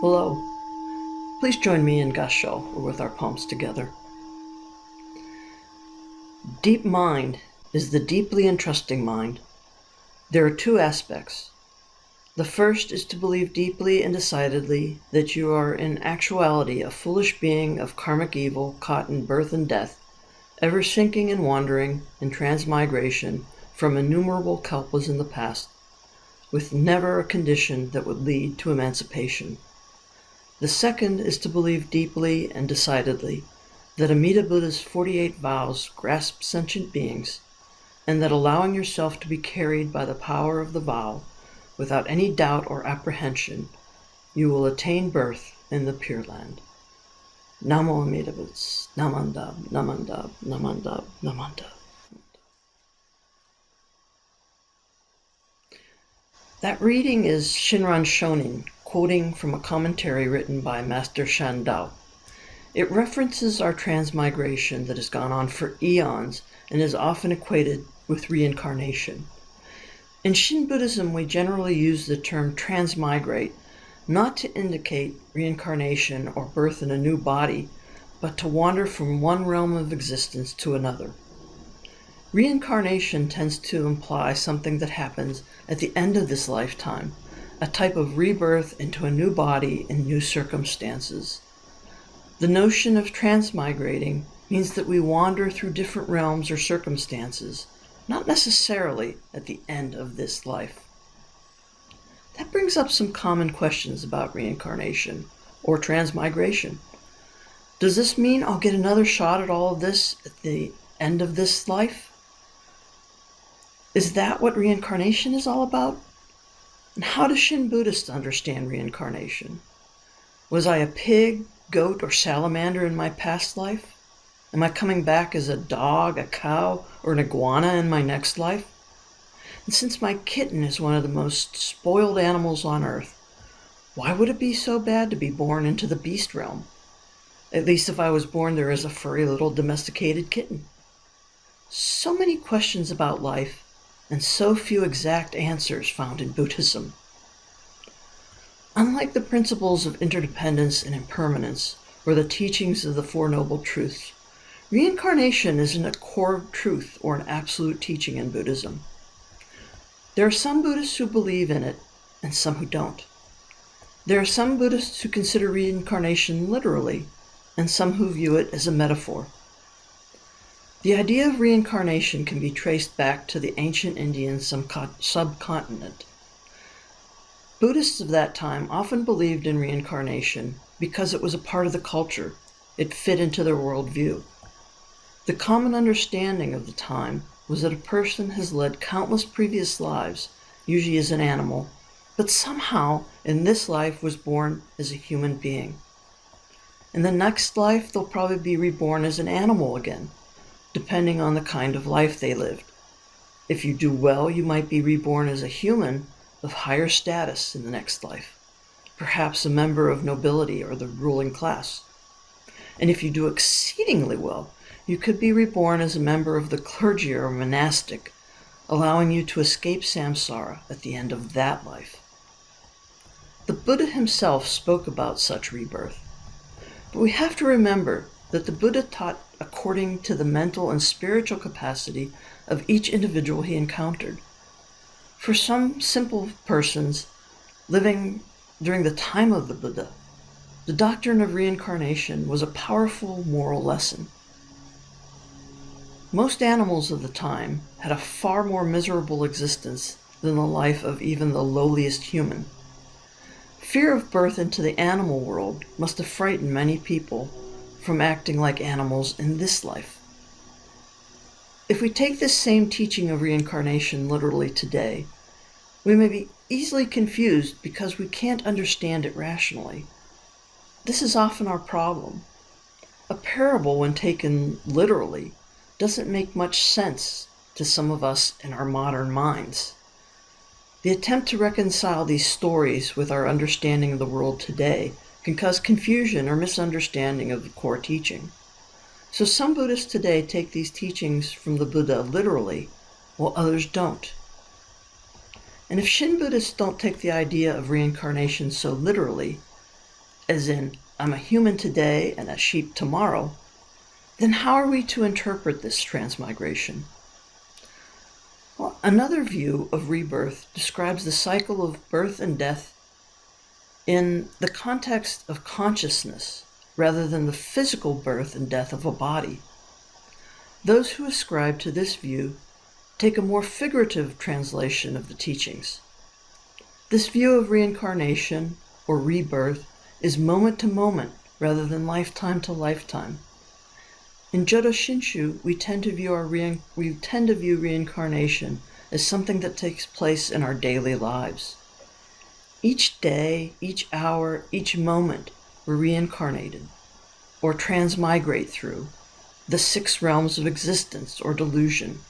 Hello. Please join me in Gasho, or with our palms together. Deep mind is the deeply entrusting mind. There are two aspects. The first is to believe deeply and decidedly that you are in actuality a foolish being of karmic evil caught in birth and death, ever sinking and wandering in transmigration from innumerable kalpas in the past, with never a condition that would lead to emancipation. The second is to believe deeply and decidedly that Amida Buddha's 48 vows grasp sentient beings, and that allowing yourself to be carried by the power of the vow, without any doubt or apprehension, you will attain birth in the Pure Land. Namo Amida Buddhist, Namandab, Namandab, Namandab, Namandab. That reading is Shinran Shonin, quoting from a commentary written by Master Shan Dao. It references our transmigration that has gone on for eons and is often equated with reincarnation. In Shin Buddhism, we generally use the term transmigrate not to indicate reincarnation or birth in a new body, but to wander from one realm of existence to another. Reincarnation tends to imply something that happens at the end of this lifetime, a type of rebirth into a new body in new circumstances. The notion of transmigrating means that we wander through different realms or circumstances, not necessarily at the end of this life. That brings up some common questions about reincarnation or transmigration. Does this mean I'll get another shot at all of this at the end of this life? Is that what reincarnation is all about? And how do Shin Buddhists understand reincarnation? Was I a pig, goat, or salamander in my past life? Am I coming back as a dog, a cow, or an iguana in my next life? And since my kitten is one of the most spoiled animals on earth, why would it be so bad to be born into the beast realm? At least if I was born there as a furry little domesticated kitten. So many questions about life, and so few exact answers found in Buddhism. Unlike the principles of interdependence and impermanence, or the teachings of the Four Noble Truths, reincarnation isn't a core truth or an absolute teaching in Buddhism. There are some Buddhists who believe in it, and some who don't. There are some Buddhists who consider reincarnation literally, and some who view it as a metaphor. The idea of reincarnation can be traced back to the ancient Indian subcontinent. Buddhists of that time often believed in reincarnation because it was a part of the culture. It fit into their worldview. The common understanding of the time was that a person has led countless previous lives, usually as an animal, but somehow in this life was born as a human being. In the next life, they'll probably be reborn as an animal again, depending on the kind of life they lived. If you do well, you might be reborn as a human of higher status in the next life, perhaps a member of nobility or the ruling class. And if you do exceedingly well, you could be reborn as a member of the clergy or monastic, allowing you to escape Samsara at the end of that life. The Buddha himself spoke about such rebirth. But we have to remember that the Buddha taught according to the mental and spiritual capacity of each individual he encountered. For some simple persons living during the time of the Buddha, the doctrine of reincarnation was a powerful moral lesson. Most animals of the time had a far more miserable existence than the life of even the lowliest human. Fear of birth into the animal world must have frightened many people from acting like animals in this life. If we take this same teaching of reincarnation literally today, we may be easily confused because we can't understand it rationally. This is often our problem. A parable, when taken literally, doesn't make much sense to some of us in our modern minds. The attempt to reconcile these stories with our understanding of the world today can cause confusion or misunderstanding of the core teaching. So some Buddhists today take these teachings from the Buddha literally, while others don't. And if Shin Buddhists don't take the idea of reincarnation so literally, as in, I'm a human today and a sheep tomorrow, then how are we to interpret this transmigration? Well, another view of rebirth describes the cycle of birth and death in the context of consciousness rather than the physical birth and death of a body. Those who ascribe to this view take a more figurative translation of the teachings. This view of reincarnation or rebirth is moment to moment rather than lifetime to lifetime. In Jodo Shinshu, we tend to view reincarnation as something that takes place in our daily lives. Each day, each hour, each moment, we're reincarnated or transmigrate through the 6 realms of existence or delusion.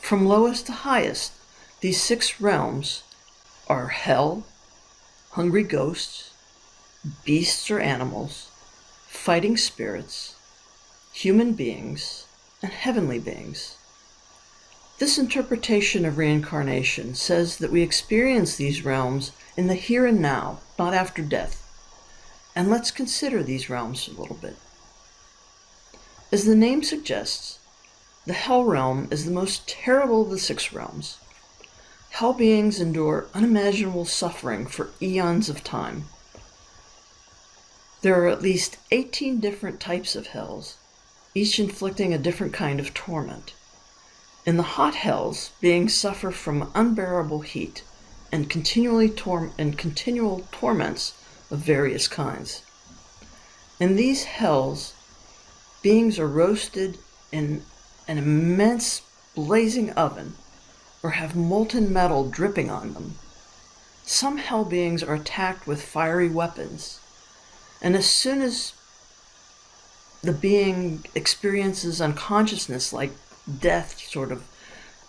From lowest to highest, these 6 realms are hell, hungry ghosts, beasts or animals, fighting spirits, human beings, and heavenly beings. This interpretation of reincarnation says that we experience these realms in the here and now, not after death. And let's consider these realms a little bit. As the name suggests, the hell realm is the most terrible of the 6 realms. Hell beings endure unimaginable suffering for eons of time. There are at least 18 different types of hells, each inflicting a different kind of torment. In the hot hells, beings suffer from unbearable heat and continual torments of various kinds. In these hells, beings are roasted in an immense blazing oven or have molten metal dripping on them. Some hell beings are attacked with fiery weapons, and as soon as the being experiences unconsciousness, like death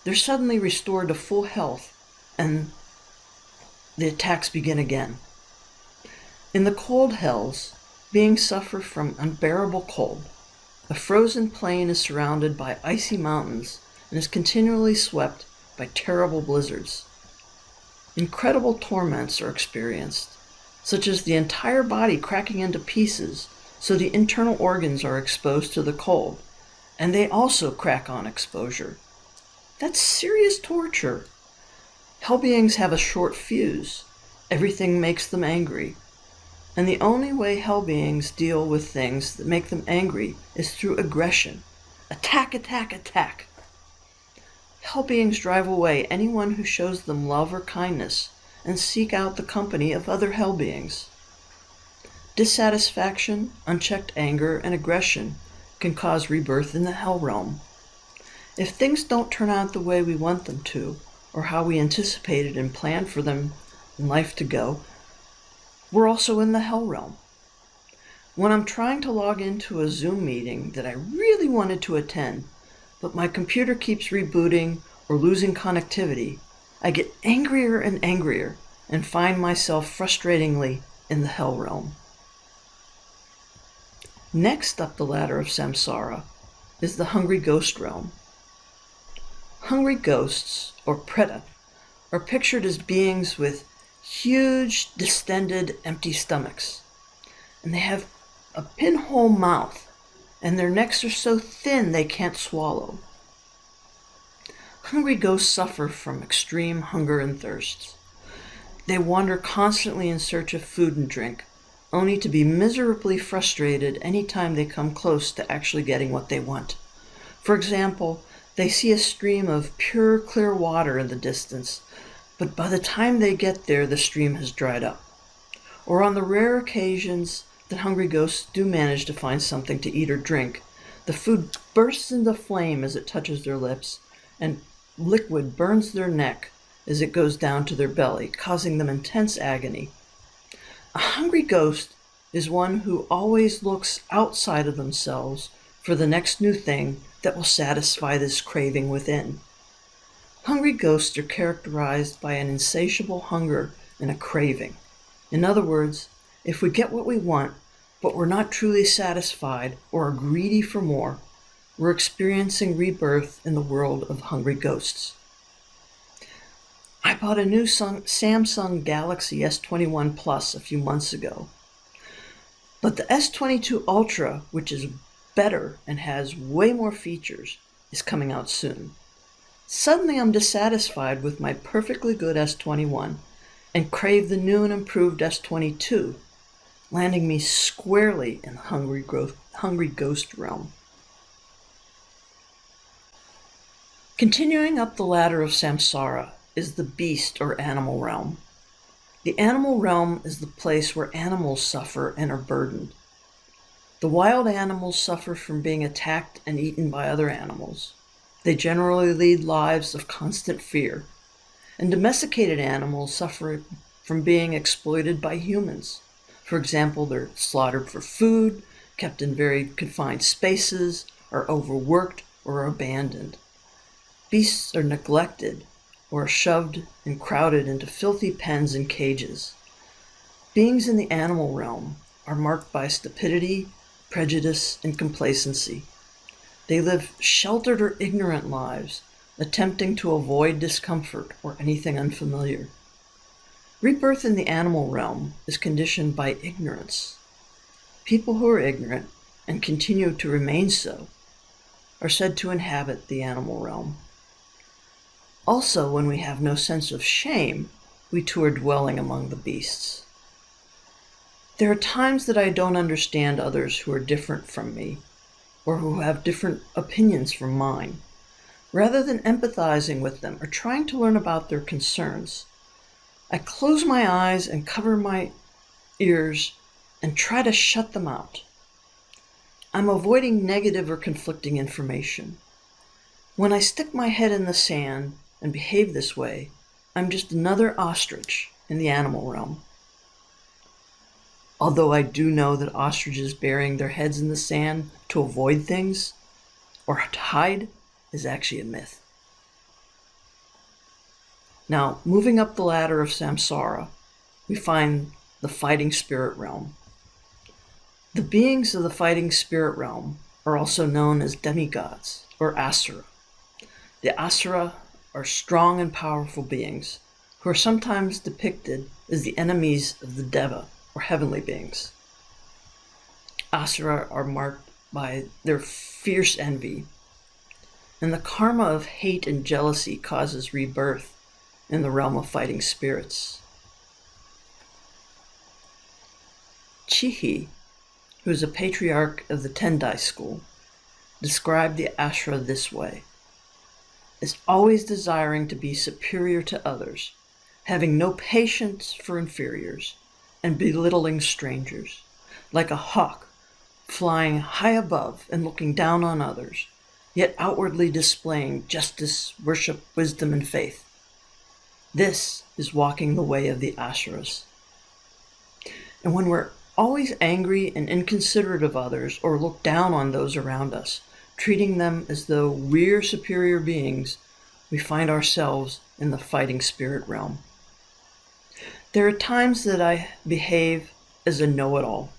they're suddenly restored to full health and the attacks begin again. In the cold hells, beings suffer from unbearable cold. A frozen plain is surrounded by icy mountains and is continually swept by terrible blizzards. Incredible torments are experienced, such as the entire body cracking into pieces so the internal organs are exposed to the cold, and they also crack on exposure. That's serious torture. Hell beings have a short fuse. Everything makes them angry. And the only way hell beings deal with things that make them angry is through aggression. Attack, attack, attack. Hell beings drive away anyone who shows them love or kindness and seek out the company of other hell beings. Dissatisfaction, unchecked anger, and aggression can cause rebirth in the hell realm. If things don't turn out the way we want them to, or how we anticipated and planned for them in life to go, we're also in the hell realm. When I'm trying to log into a Zoom meeting that I really wanted to attend, but my computer keeps rebooting or losing connectivity, I get angrier and angrier and find myself frustratingly in the hell realm. Next up the ladder of samsara is the hungry ghost realm. Hungry ghosts, or preta, are pictured as beings with huge, distended, empty stomachs. And they have a pinhole mouth, and their necks are so thin they can't swallow. Hungry ghosts suffer from extreme hunger and thirst. They wander constantly in search of food and drink, only to be miserably frustrated any time they come close to actually getting what they want. For example, they see a stream of pure, clear water in the distance, but by the time they get there, the stream has dried up. Or on the rare occasions that hungry ghosts do manage to find something to eat or drink, the food bursts into flame as it touches their lips, and liquid burns their neck as it goes down to their belly, causing them intense agony. A hungry ghost is one who always looks outside of themselves for the next new thing that will satisfy this craving within. Hungry ghosts are characterized by an insatiable hunger and a craving. In other words, if we get what we want, but we're not truly satisfied or are greedy for more, we're experiencing rebirth in the world of hungry ghosts. I bought a new Samsung Galaxy S21 Plus a few months ago. But the S22 Ultra, which is better and has way more features, is coming out soon. Suddenly I'm dissatisfied with my perfectly good S21 and crave the new and improved S22, landing me squarely in the hungry ghost realm. Continuing up the ladder of Samsara is the beast or animal realm. The animal realm is the place where animals suffer and are burdened. The wild animals suffer from being attacked and eaten by other animals. They generally lead lives of constant fear. And domesticated animals suffer from being exploited by humans. For example, they're slaughtered for food, kept in very confined spaces, are overworked, or abandoned. Beasts are neglected or shoved and crowded into filthy pens and cages. Beings in the animal realm are marked by stupidity, prejudice, and complacency. They live sheltered or ignorant lives, attempting to avoid discomfort or anything unfamiliar. Rebirth in the animal realm is conditioned by ignorance. People who are ignorant and continue to remain so are said to inhabit the animal realm. Also, when we have no sense of shame, we too are dwelling among the beasts. There are times that I don't understand others who are different from me, or who have different opinions from mine. Rather than empathizing with them or trying to learn about their concerns, I close my eyes and cover my ears and try to shut them out. I'm avoiding negative or conflicting information. When I stick my head in the sand and behave this way, I'm just another ostrich in the animal realm. Although I do know that ostriches burying their heads in the sand to avoid things or to hide is actually a myth. Now, moving up the ladder of Samsara, we find the fighting spirit realm. The beings of the fighting spirit realm are also known as demigods or asura. The asura are strong and powerful beings who are sometimes depicted as the enemies of the deva or heavenly beings. Asura are marked by their fierce envy, and the karma of hate and jealousy causes rebirth in the realm of fighting spirits. Chihi, who is a patriarch of the Tendai school, described the asura this way: is always desiring to be superior to others, having no patience for inferiors, and belittling strangers, like a hawk flying high above and looking down on others, yet outwardly displaying justice, worship, wisdom, and faith. This is walking the way of the asuras. And when we're always angry and inconsiderate of others or look down on those around us, treating them as though we're superior beings, we find ourselves in the fighting spirit realm. There are times that I behave as a know-it-all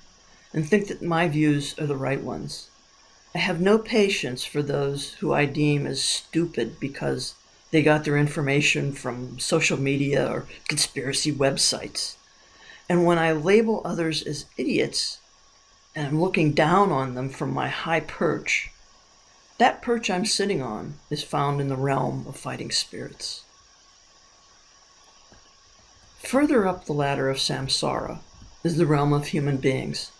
and think that my views are the right ones. I have no patience for those who I deem as stupid because they got their information from social media or conspiracy websites. And when I label others as idiots and I'm looking down on them from my high perch, that perch I'm sitting on is found in the realm of fighting spirits. Further up the ladder of Samsara is the realm of human beings.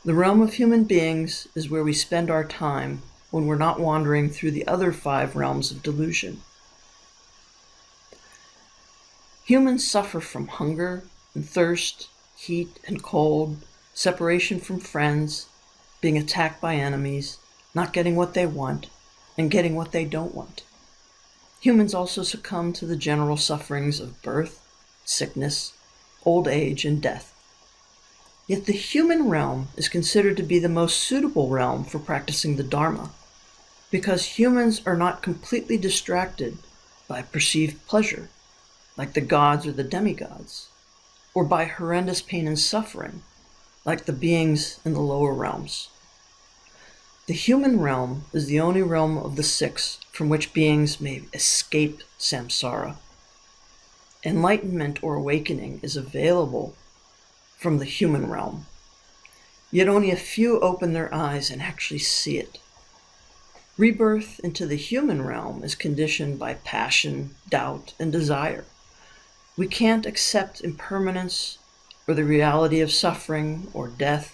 The realm of human beings is where we spend our time when we're not wandering through the other 5 realms of delusion. Humans suffer from hunger and thirst, heat and cold, separation from friends, being attacked by enemies, not getting what they want, and getting what they don't want. Humans also succumb to the general sufferings of birth, sickness, old age, and death. Yet the human realm is considered to be the most suitable realm for practicing the Dharma, because humans are not completely distracted by perceived pleasure, like the gods or the demigods, or by horrendous pain and suffering, like the beings in the lower realms. The human realm is the only realm of the 6 from which beings may escape samsara. Enlightenment or awakening is available from the human realm. yet only a few open their eyes and actually see it. Rebirth into the human realm is conditioned by passion, doubt, and desire. We can't accept impermanence or the reality of suffering or death.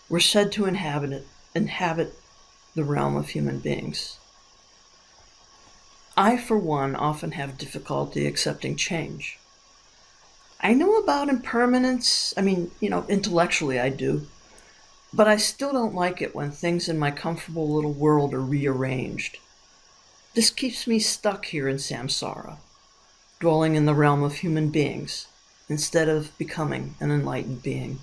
We're said to inhabit the realm of human beings. I, for one, often have difficulty accepting change. I know about impermanence. Intellectually I do. But I still don't like it when things in my comfortable little world are rearranged. This keeps me stuck here in Samsara, dwelling in the realm of human beings, instead of becoming an enlightened being.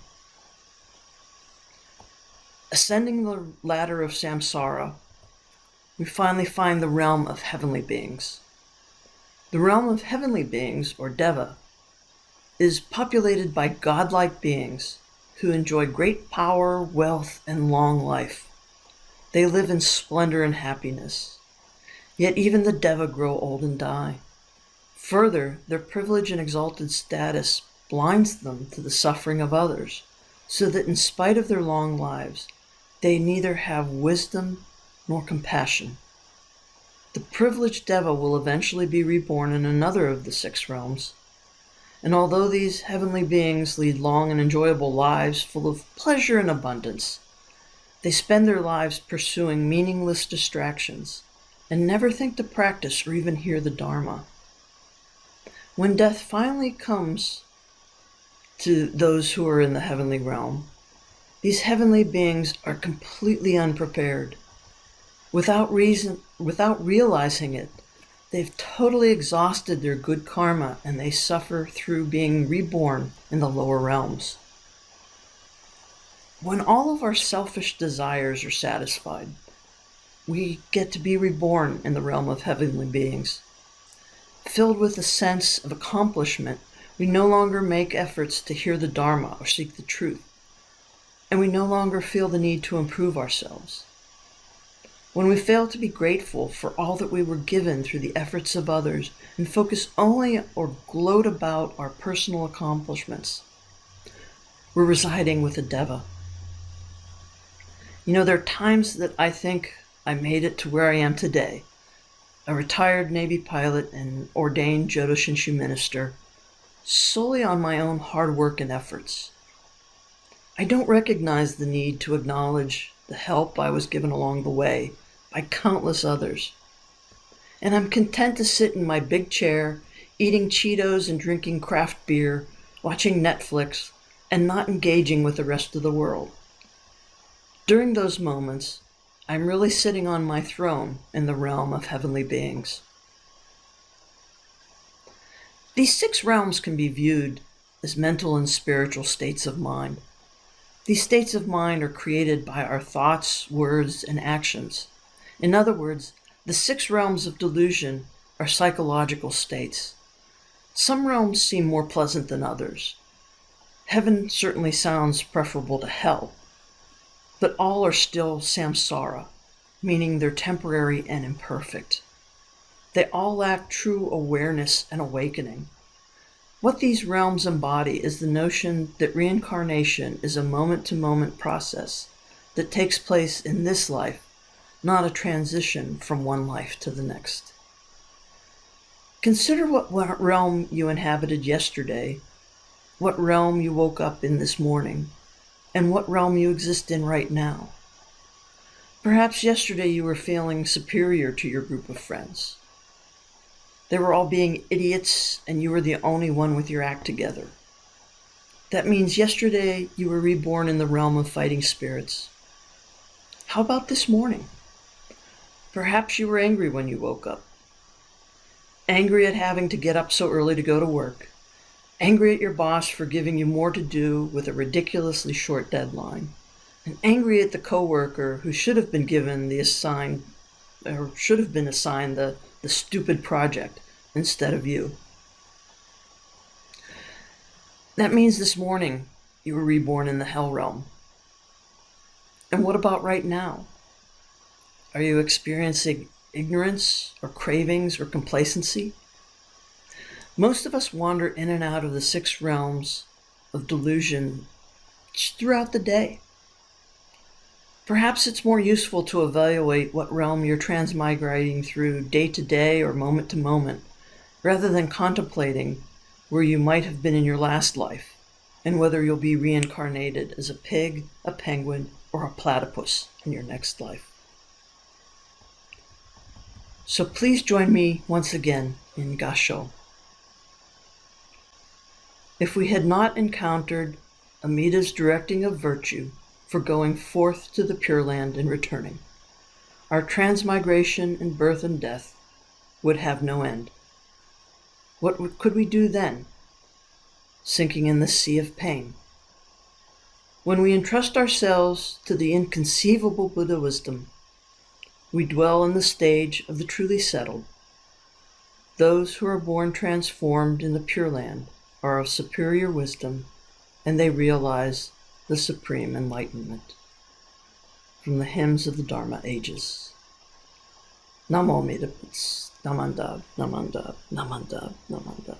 Ascending the ladder of Samsara, we finally find the realm of heavenly beings. The realm of heavenly beings, or Deva, is populated by godlike beings who enjoy great power, wealth, and long life. They live in splendor and happiness. Yet even the Deva grow old and die. Further, their privilege and exalted status blinds them to the suffering of others, so that in spite of their long lives, they neither have wisdom nor compassion. The privileged Deva will eventually be reborn in another of the 6 realms. And although these heavenly beings lead long and enjoyable lives full of pleasure and abundance, they spend their lives pursuing meaningless distractions and never think to practice or even hear the Dharma. When death finally comes to those who are in the heavenly realm, these heavenly beings are completely unprepared. Without realizing it, they've totally exhausted their good karma and they suffer through being reborn in the lower realms. When all of our selfish desires are satisfied, we get to be reborn in the realm of heavenly beings. Filled with a sense of accomplishment, we no longer make efforts to hear the Dharma or seek the truth, and we no longer feel the need to improve ourselves. When we fail to be grateful for all that we were given through the efforts of others and focus only or gloat about our personal accomplishments, we're residing with a Deva. There are times that I think I made it to where I am today, a retired Navy pilot and ordained Jodo Shinshu minister, solely on my own hard work and efforts. I don't recognize the need to acknowledge the help I was given along the way by countless others. And I'm content to sit in my big chair, eating Cheetos and drinking craft beer, watching Netflix, and not engaging with the rest of the world. During those moments, I'm really sitting on my throne in the realm of heavenly beings. These 6 realms can be viewed as mental and spiritual states of mind. These states of mind are created by our thoughts, words, and actions. In other words, the 6 realms of delusion are psychological states. Some realms seem more pleasant than others. Heaven certainly sounds preferable to hell, but all are still samsara, meaning they're temporary and imperfect. They all lack true awareness and awakening. What these realms embody is the notion that reincarnation is a moment-to-moment process that takes place in this life, not a transition from one life to the next. Consider what realm you inhabited yesterday, what realm you woke up in this morning, and what realm you exist in right now. Perhaps yesterday you were feeling superior to your group of friends. They were all being idiots, and you were the only one with your act together. That means yesterday you were reborn in the realm of fighting spirits. How about this morning? Perhaps you were angry when you woke up. Angry at having to get up so early to go to work. Angry at your boss for giving you more to do with a ridiculously short deadline. And angry at the coworker who should have been assigned the stupid project instead of you. That means this morning you were reborn in the hell realm. And what about right now? Are you experiencing ignorance or cravings or complacency? Most of us wander in and out of the 6 realms of delusion throughout the day. Perhaps it's more useful to evaluate what realm you're transmigrating through day to day or moment to moment, rather than contemplating where you might have been in your last life, and whether you'll be reincarnated as a pig, a penguin, or a platypus in your next life. So please join me once again in Gasho. If we had not encountered Amida's directing of virtue for going forth to the Pure Land and returning, our transmigration in birth and death would have no end. What could we do then? Sinking in the sea of pain. When we entrust ourselves to the inconceivable Buddha wisdom, we dwell in the stage of the truly settled. Those who are born transformed in the Pure Land are of superior wisdom, and they realize the supreme enlightenment. From the hymns of the Dharma ages. Namo Maribeth, Namandab, Namandab, Namandab, Namandab.